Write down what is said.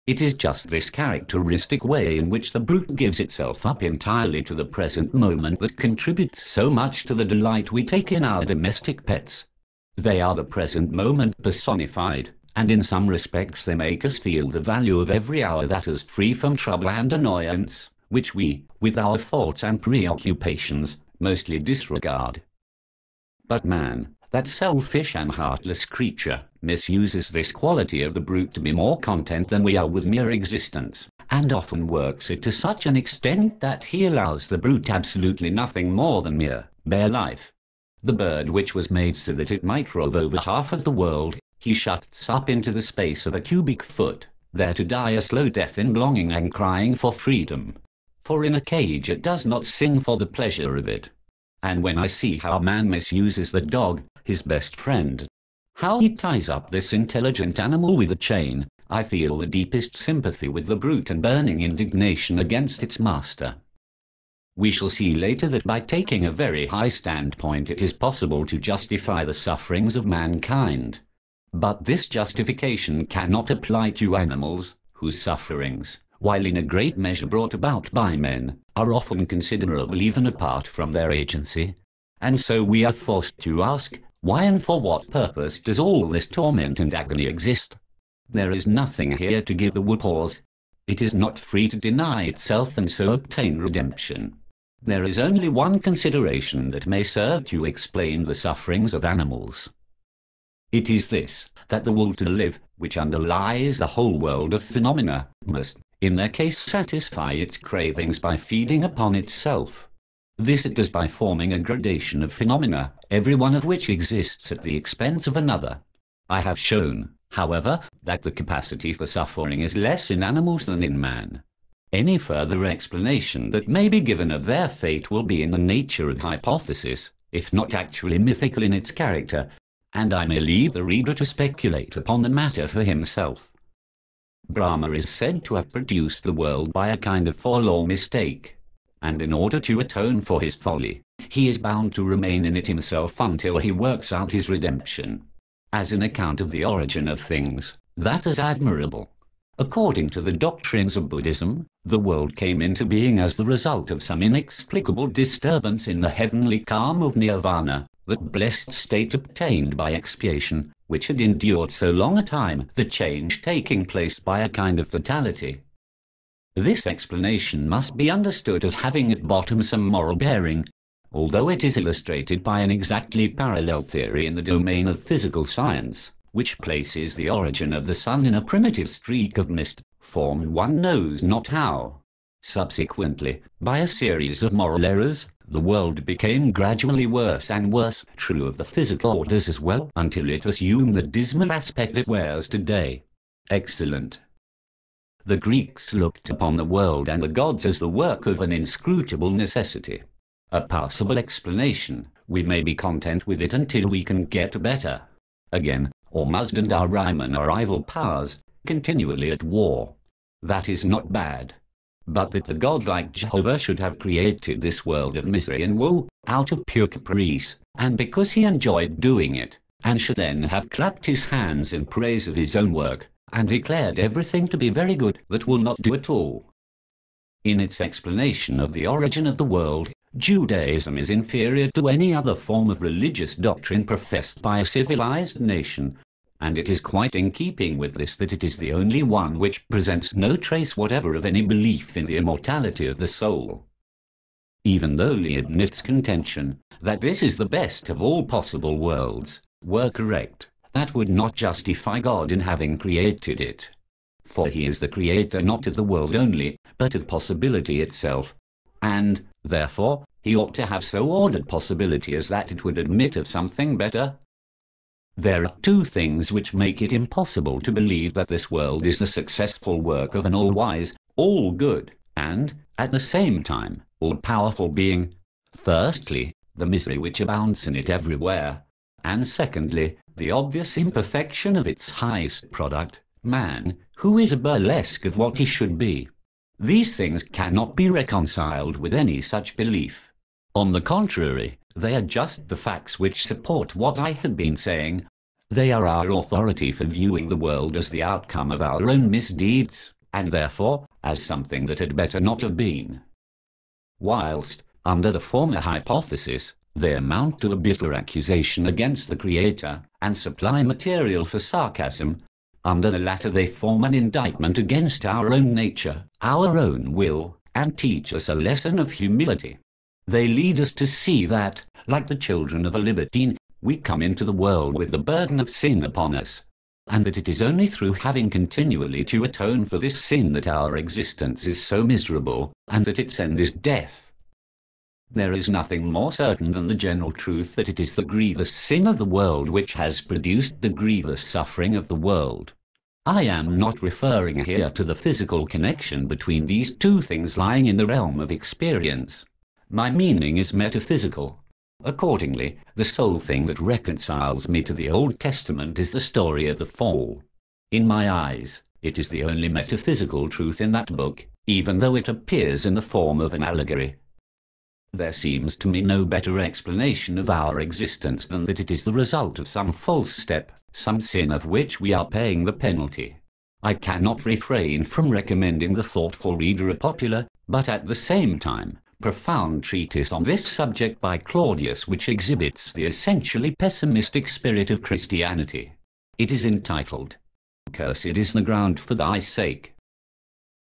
It is just this characteristic way in which the brute gives itself up entirely to the present moment that contributes so much to the delight we take in our domestic pets. They are the present moment personified, and in some respects they make us feel the value of every hour that is free from trouble and annoyance, which we, with our thoughts and preoccupations, mostly disregard. But man, that selfish and heartless creature, misuses this quality of the brute to be more content than we are with mere existence, and often works it to such an extent that he allows the brute absolutely nothing more than mere, bare life. The bird which was made so that it might rove over half of the world, he shuts up into the space of a cubic foot, there to die a slow death in longing and crying for freedom. For in a cage it does not sing for the pleasure of it. And when I see how man misuses the dog, his best friend, how he ties up this intelligent animal with a chain, I feel the deepest sympathy with the brute and burning indignation against its master. We shall see later that by taking a very high standpoint it is possible to justify the sufferings of mankind. But this justification cannot apply to animals, whose sufferings, while in a great measure brought about by men, are often considerable even apart from their agency. And so we are forced to ask, why and for what purpose does all this torment and agony exist? There is nothing here to give the will pause. It is not free to deny itself and so obtain redemption. There is only one consideration that may serve to explain the sufferings of animals. It is this, that the will to live, which underlies the whole world of phenomena, must, in their case, satisfy its cravings by feeding upon itself. This it does by forming a gradation of phenomena, every one of which exists at the expense of another. I have shown, however, that the capacity for suffering is less in animals than in man. Any further explanation that may be given of their fate will be in the nature of hypothesis, if not actually mythical in its character, and I may leave the reader to speculate upon the matter for himself. Brahma is said to have produced the world by a kind of forlorn mistake, and in order to atone for his folly, he is bound to remain in it himself until he works out his redemption. As an account of the origin of things, that is admirable. According to the doctrines of Buddhism, the world came into being as the result of some inexplicable disturbance in the heavenly calm of nirvana, that blessed state obtained by expiation, which had endured so long a time, the change taking place by a kind of fatality. This explanation must be understood as having at bottom some moral bearing, although it is illustrated by an exactly parallel theory in the domain of physical science, which places the origin of the sun in a primitive streak of mist, formed one knows not how. Subsequently, by a series of moral errors, the world became gradually worse and worse, true of the physical orders as well, until it assumed the dismal aspect it wears today. Excellent. The Greeks looked upon the world and the gods as the work of an inscrutable necessity. A passable explanation, we may be content with it until we can get better. Again, Ormuzd and Ahriman are rival powers, continually at war. That is not bad. But that the god like Jehovah should have created this world of misery and woe, out of pure caprice, and because he enjoyed doing it, and should then have clapped his hands in praise of his own work, and declared everything to be very good that will not do at all. In its explanation of the origin of the world, Judaism is inferior to any other form of religious doctrine professed by a civilized nation, and it is quite in keeping with this that it is the only one which presents no trace whatever of any belief in the immortality of the soul. Even though Leibniz's contention that this is the best of all possible worlds were correct, that would not justify God in having created it. For he is the creator not of the world only, but of possibility itself, and, therefore, he ought to have so ordered possibility as that it would admit of something better. There are two things which make it impossible to believe that this world is the successful work of an all-wise, all-good, and, at the same time, all-powerful being. Firstly, the misery which abounds in it everywhere, and secondly, the obvious imperfection of its highest product, man, who is a burlesque of what he should be. These things cannot be reconciled with any such belief. On the contrary, they are just the facts which support what I had been saying. They are our authority for viewing the world as the outcome of our own misdeeds, and therefore as something that had better not have been. Whilst, under the former hypothesis, they amount to a bitter accusation against the Creator, and supply material for sarcasm, under the latter they form an indictment against our own nature, our own will, and teach us a lesson of humility. They lead us to see that, like the children of a libertine, we come into the world with the burden of sin upon us, and that it is only through having continually to atone for this sin that our existence is so miserable, and that its end is death. There is nothing more certain than the general truth that it is the grievous sin of the world which has produced the grievous suffering of the world. I am not referring here to the physical connection between these two things lying in the realm of experience. My meaning is metaphysical. Accordingly, the sole thing that reconciles me to the Old Testament is the story of the fall. In my eyes, it is the only metaphysical truth in that book, even though it appears in the form of an allegory. There seems to me no better explanation of our existence than that it is the result of some false step, some sin of which we are paying the penalty. I cannot refrain from recommending the thoughtful reader a popular, but at the same time, profound treatise on this subject by Claudius, which exhibits the essentially pessimistic spirit of Christianity. It is entitled, "Cursed is the ground for thy sake."